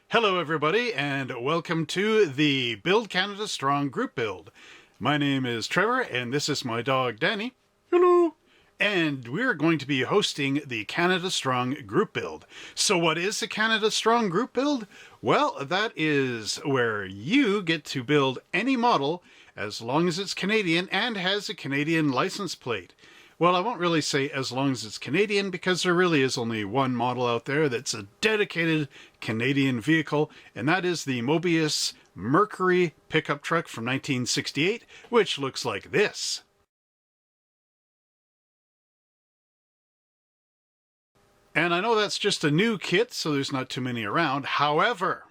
Hello everybody and welcome to the Build Canada Strong group build. My name is Trevor and this is my dog Danny. Hello. And we're going to be hosting the Canada Strong group build. So what is the Canada Strong group build? Well, that is where you get to build any model as long as it's Canadian and has a Canadian license plate. Well, I won't really say as long as it's Canadian because there really is only one model out there that's a dedicated Canadian vehicle, and that is the Mobius Mercury pickup truck from 1968, which looks like this. And I know that's just a new kit, so there's not too many around. However,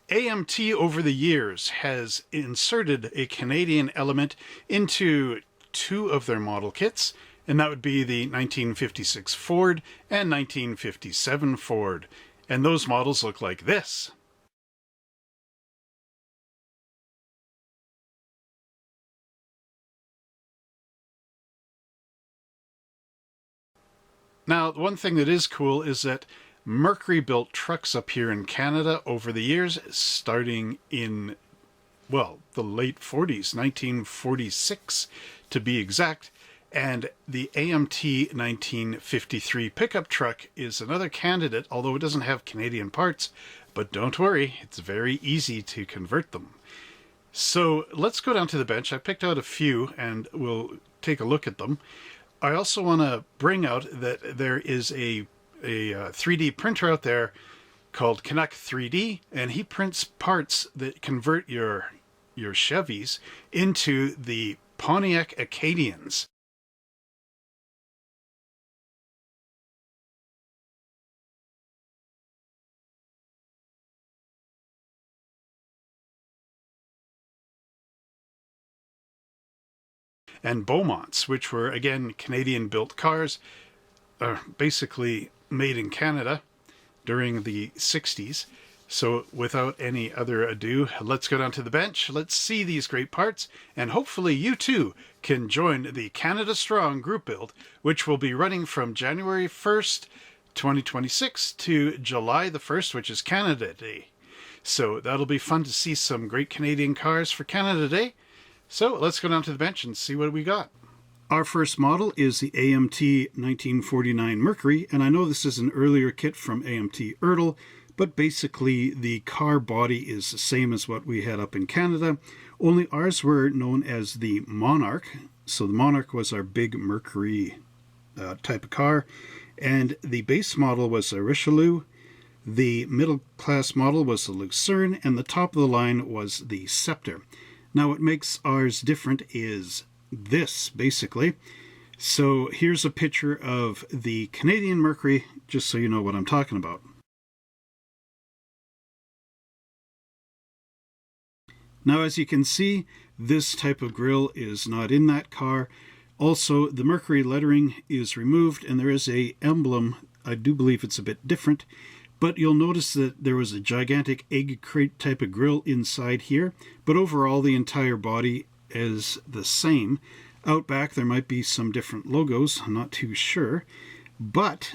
AMT over the years has inserted a Canadian element into two of their model kits, and that would be the 1956 Ford and 1957 Ford. And those models look like this. Now, one thing that is cool is that Mercury built trucks up here in Canada over the years, starting in, well, the late 40s, 1946 to be exact. And the AMT 1953 pickup truck is another candidate, although it doesn't have Canadian parts. But don't worry, it's very easy to convert them. So let's go down to the bench. I picked out a few and we'll take a look at them. I also want to bring out that there is a 3D printer out there called Canuck 3D, and he prints parts that convert your Chevys into the Pontiac Acadians. And Beaumonts, which were, again, Canadian-built cars, basically made in Canada during the 60s. So without any other ado, let's go down to the bench, let's see these great parts, and hopefully you too can join the Canada Strong group build, which will be running from January 1st, 2026 to July the 1st, which is Canada Day. So that'll be fun to see some great Canadian cars for Canada Day. So let's go down to the bench and see what we got. Our first model is the AMT 1949 Mercury, and I know this is an earlier kit from AMT Ertl, but basically the car body is the same as what we had up in Canada, only ours were known as the Monarch. So the Monarch was our big Mercury type of car, and the base model was a Richelieu, the middle class model was the Lucerne, and the top of the line was the Scepter. Now what makes ours different is this, basically. So here's a picture of the Canadian Mercury, just so you know what I'm talking about. Now as you can see, this type of grille is not in that car. Also, the Mercury lettering is removed and there is a emblem. I do believe it's a bit different. But you'll notice that there was a gigantic egg crate type of grille inside here, but overall the entire body is the same. Out back there might be some different logos, I'm not too sure, but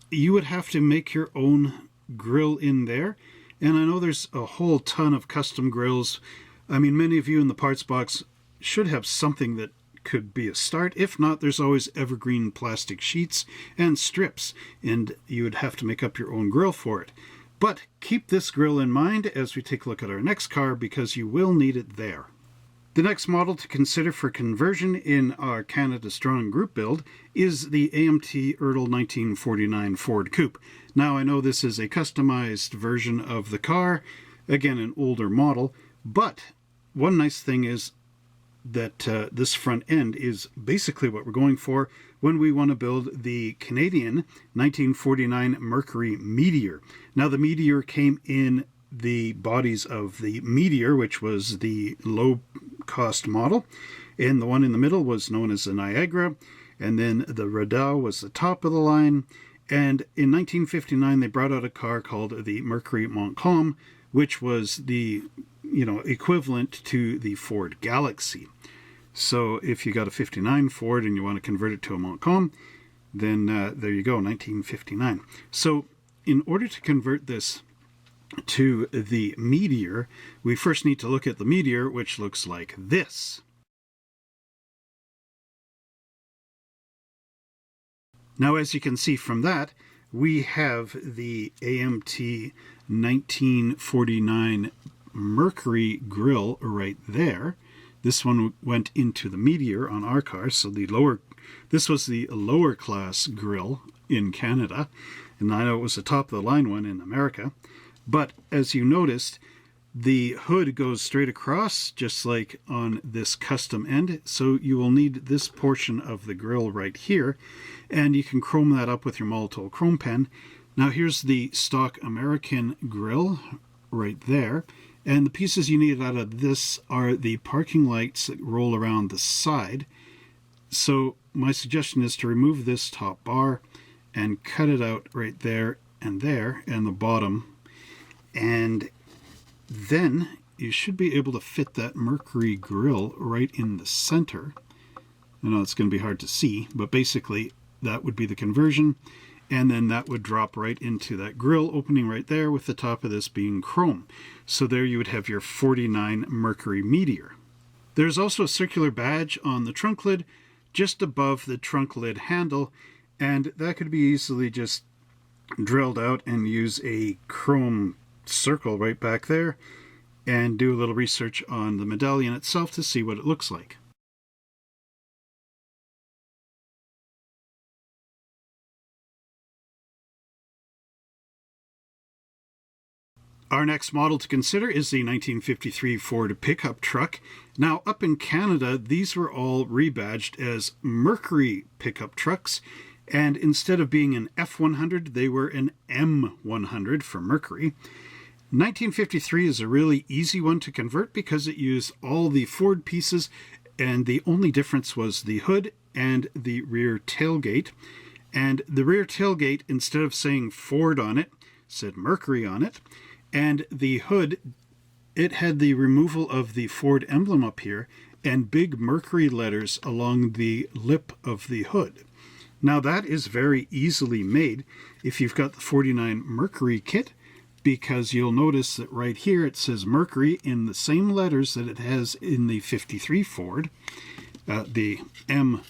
you would have to make your own grille in there, and I know there's a whole ton of custom grills. I mean, many of you in the parts box should have something that could be a start. If not, there's always evergreen plastic sheets and strips, and you would have to make up your own grill for it. But keep this grill in mind as we take a look at our next car, because you will need it there. The next model to consider for conversion in our Canada Strong group build is the AMT Ertl 1949 Ford Coupe. Now I know this is a customized version of the car, again an older model, but one nice thing is that this front end is basically what we're going for when we want to build the Canadian 1949 Mercury Meteor. Now the Meteor came in the bodies of the Meteor, which was the low-cost model, and the one in the middle was known as the Niagara, and then the Radau was the top of the line, and in 1959 they brought out a car called the Mercury Montcalm, which was the equivalent to the Ford Galaxy. So if you got a 59 Ford and you want to convert it to a Montcalm, then there you go, 1959. So in order to convert this to the Meteor, we first need to look at the Meteor, which looks like this. Now, as you can see from that, we have the AMT 1949 Mercury grille right there. This one went into the Meteor on our car, so this was the lower class grille in Canada, and I know it was the top of the line one in America. But as you noticed, the hood goes straight across, just like on this custom end, so you will need this portion of the grille right here, and you can chrome that up with your Molotow chrome pen. Now here's the stock American grille right there, and the pieces you need out of this are the parking lights that roll around the side. So my suggestion is to remove this top bar and cut it out right there, and the bottom, and then you should be able to fit that Mercury grille right in the center. I know it's going to be hard to see, but basically that would be the conversion, and then that would drop right into that grille opening right there, with the top of this being chrome. So there you would have your 49 Mercury Meteor. There's also a circular badge on the trunk lid just above the trunk lid handle, and that could be easily just drilled out and use a chrome circle right back there and do a little research on the medallion itself to see what it looks like. Our next model to consider is the 1953 Ford pickup truck. Now, up in Canada, these were all rebadged as Mercury pickup trucks, and instead of being an F100, they were an M100 for Mercury. 1953 is a really easy one to convert because it used all the Ford pieces, and the only difference was the hood and the rear tailgate. And the rear tailgate, instead of saying Ford on it, said Mercury on it. And the hood, it had the removal of the Ford emblem up here and big Mercury letters along the lip of the hood. Now that is very easily made if you've got the 49 Mercury kit, because you'll notice that right here it says Mercury in the same letters that it has in the 53 Ford, the M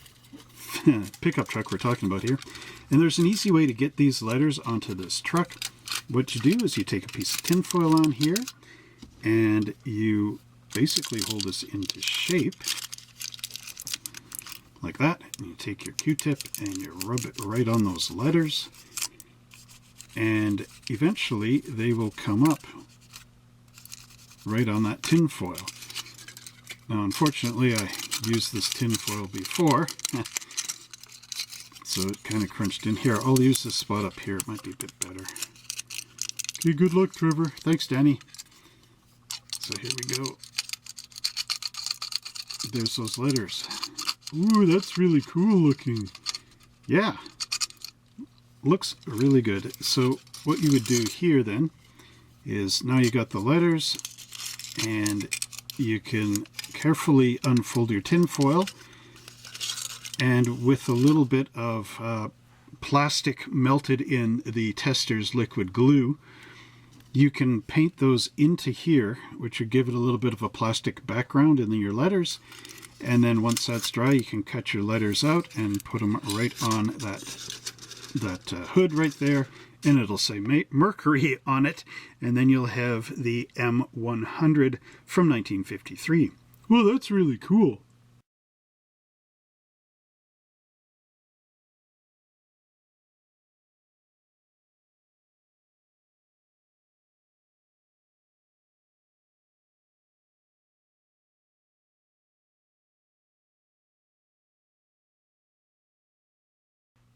pickup truck we're talking about here. And there's an easy way to get these letters onto this truck. What you do is you take a piece of tin foil on here and you basically hold this into shape like that. And you take your Q-tip and you rub it right on those letters, and eventually they will come up right on that tin foil. Now, unfortunately, I used this tin foil before, so it kind of crunched in here. I'll use this spot up here. It might be a bit better. Okay, good luck, Trevor. Thanks, Danny. So here we go. There's those letters. Ooh, that's really cool looking. Yeah, looks really good. So what you would do here then is, now you got the letters, and you can carefully unfold your tin foil, and with a little bit of plastic melted in the tester's liquid glue, you can paint those into here, which would give it a little bit of a plastic background in your letters. And then once that's dry, you can cut your letters out and put them right on that hood right there, and it'll say Mercury on it, and then you'll have the M100 from 1953. Well, that's really cool.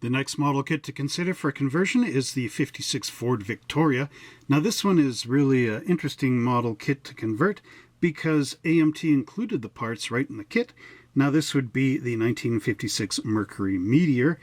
The next model kit to consider for conversion is the 56 Ford Victoria. Now this one is really an interesting model kit to convert because AMT included the parts right in the kit. Now this would be the 1956 Mercury Meteor,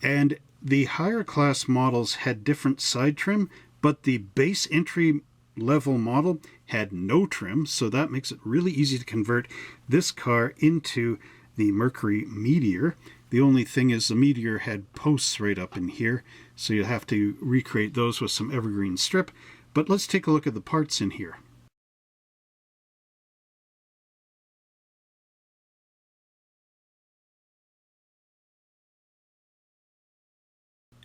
and the higher class models had different side trim, but the base entry level model had no trim, so that makes it really easy to convert this car into the Mercury Meteor. The only thing is the Meteor had posts right up in here, so you'll have to recreate those with some evergreen strip. But let's take a look at the parts in here.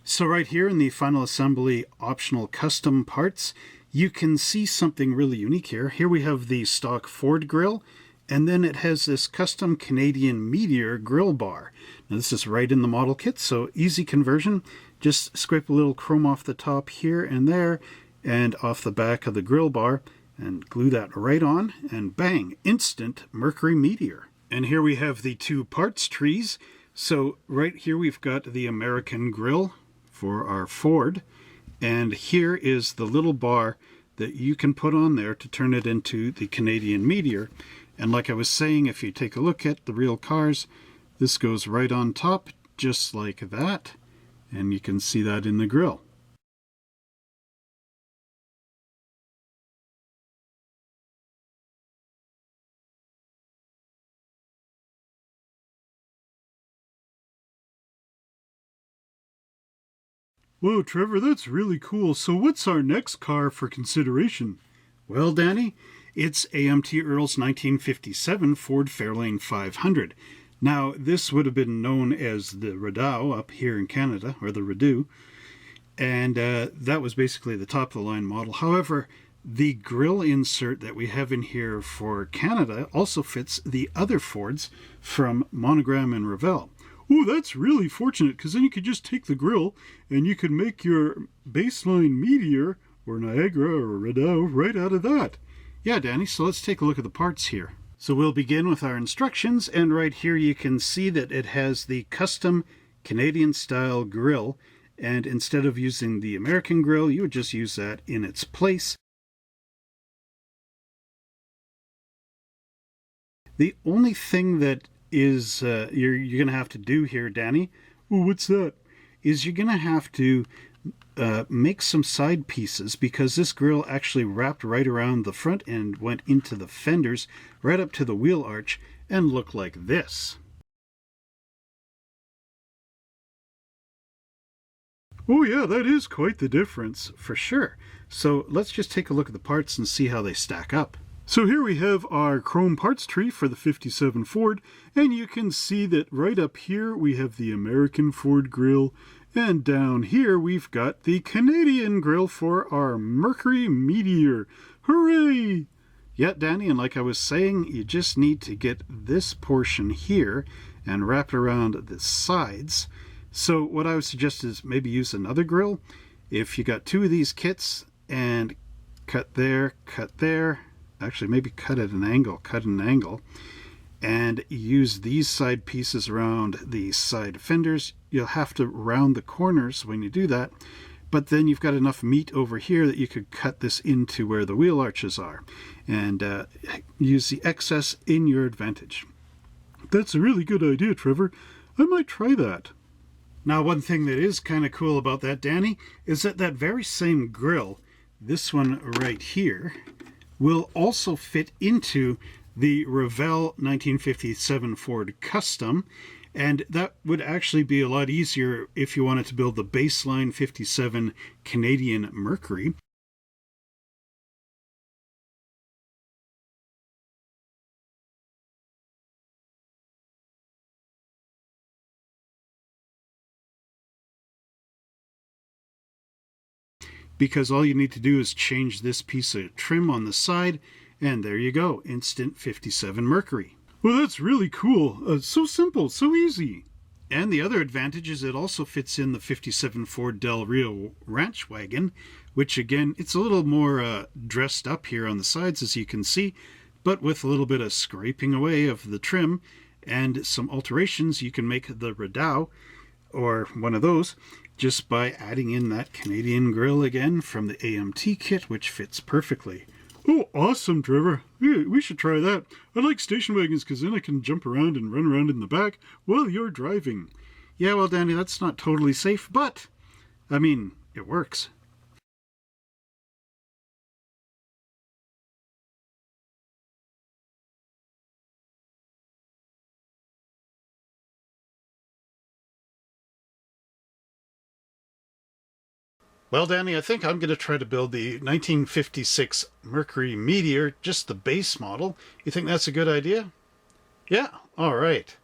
So right here in the final assembly optional custom parts, you can see something really unique here. Here we have the stock Ford grille, and then it has this custom Canadian Meteor grill bar. Now this is right in the model kit, so easy conversion. Just scrape a little chrome off the top here and there, and off the back of the grill bar, and glue that right on, and bang, instant Mercury Meteor. And here we have the two parts trees. So right here we've got the American grill for our Ford, and here is the little bar that you can put on there to turn it into the Canadian Meteor. And like I was saying, if you take a look at the real cars, this goes right on top just like that, and you can see that in the grill. Whoa, Trevor, that's really cool. So what's our next car for consideration? Well, Danny, it's A.M.T. Earl's 1957 Ford Fairlane 500. Now, this would have been known as the Rideau up here in Canada, or the Rideau, and that was basically the top-of-the-line model. However, the grille insert that we have in here for Canada also fits the other Fords from Monogram and Revell. Oh, that's really fortunate, because then you could just take the grill and you could make your baseline Meteor or Niagara or Rideau right out of that. Yeah, Danny, so let's take a look at the parts here. So we'll begin with our instructions, and right here you can see that it has the custom Canadian style grill, and instead of using the American grill, you would just use that in its place. The only thing that is you're going to have to do here, Danny, oh, what's that? Is you're going to have to make some side pieces, because this grill actually wrapped right around the front and went into the fenders, right up to the wheel arch, and looked like this. Oh yeah, that is quite the difference, for sure. So let's just take a look at the parts and see how they stack up. So here we have our chrome parts tree for the 57 Ford, and you can see that right up here we have the American Ford grille, and down here we've got the Canadian grille for our Mercury Meteor. Hooray! Yeah, Danny, and like I was saying, you just need to get this portion here and wrap it around the sides. So what I would suggest is maybe use another grill. If you got two of these kits, and cut there, actually maybe cut an angle, and use these side pieces around the side fenders. You'll have to round the corners when you do that, but then you've got enough meat over here that you could cut this into where the wheel arches are, and use the excess in your advantage. That's a really good idea, Trevor. I might try that. Now, one thing that is kind of cool about that, Danny, is that that very same grill, this one right here, will also fit into the Revell 1957 Ford Custom, and that would actually be a lot easier if you wanted to build the baseline 57 Canadian Mercury. Because all you need to do is change this piece of trim on the side, and there you go, instant 57 Mercury. Well, that's really cool. So simple, so easy. And the other advantage is it also fits in the 57 Ford Del Rio Ranch Wagon, which again, it's a little more dressed up here on the sides, as you can see, but with a little bit of scraping away of the trim and some alterations, you can make the Rideau, or one of those, just by adding in that Canadian grill again from the AMT kit, which fits perfectly. Oh, awesome, Trevor. We should try that. I like station wagons because then I can jump around and run around in the back while you're driving. Yeah, well, Danny, that's not totally safe, but, I mean, it works. Well, Danny, I think I'm going to try to build the 1956 Mercury Meteor, just the base model. You think that's a good idea? Yeah, all right.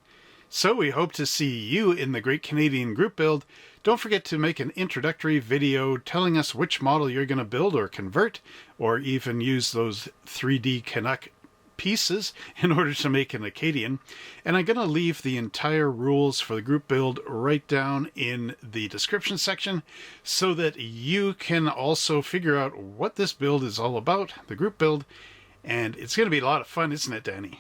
So we hope to see you in the Great Canadian Group Build. Don't forget to make an introductory video telling us which model you're going to build or convert, or even use those 3D Canuck pieces in order to make an Acadian. And I'm going to leave the entire rules for the group build right down in the description section so that you can also figure out what this build is all about, the group build. And it's going to be a lot of fun, isn't it, Danny?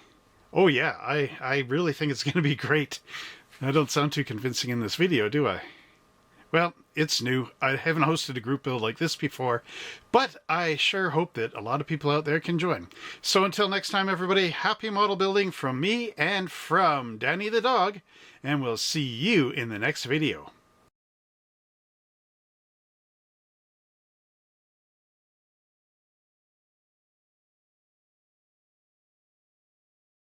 Oh yeah, I really think it's going to be great. I don't sound too convincing in this video, do I? Well, it's new. I haven't hosted a group build like this before, but I sure hope that a lot of people out there can join. So until next time, everybody, happy model building from me and from Danny the dog, and we'll see you in the next video.